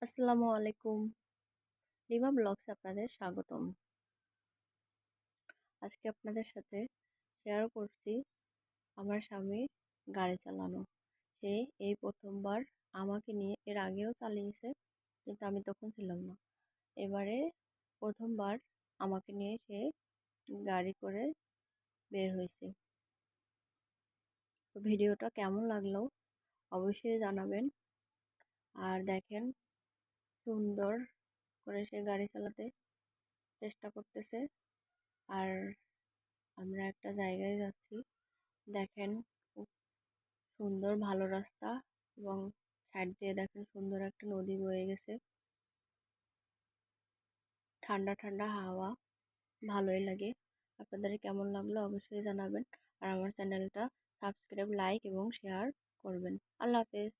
আসসালামু আলাইকুম। লিমা ব্লগসে আপনাদের স্বাগতম। আজকে আপনাদের সাথে শেয়ার করছি আমার স্বামীর গাড়ি চালানো। সে এই প্রথমবার আমাকে নিয়ে, এর আগেও চালিয়েছে কিন্তু আমি তখন ছিলাম না। এবারে প্রথমবার আমাকে নিয়ে সে গাড়ি করে বের হয়েছে। তো ভিডিওটা কেমন লাগলো অবশ্যই জানাবেন। আর দেখেন, সুন্দর করে সে গাড়ি চালাতে চেষ্টা করতেছে। আর আমরা একটা জায়গায় যাচ্ছি, দেখেন খুব সুন্দর ভালো রাস্তা, এবং সাইড দিয়ে দেখেন সুন্দর একটা নদী বয়ে গেছে, ঠান্ডা ঠান্ডা হাওয়া, ভালোই লাগে। আপনাদের কেমন লাগলো অবশ্যই জানাবেন। আর আমার চ্যানেলটা সাবস্ক্রাইব, লাইক এবং শেয়ার করবেন। আল্লাহ হাফেজ।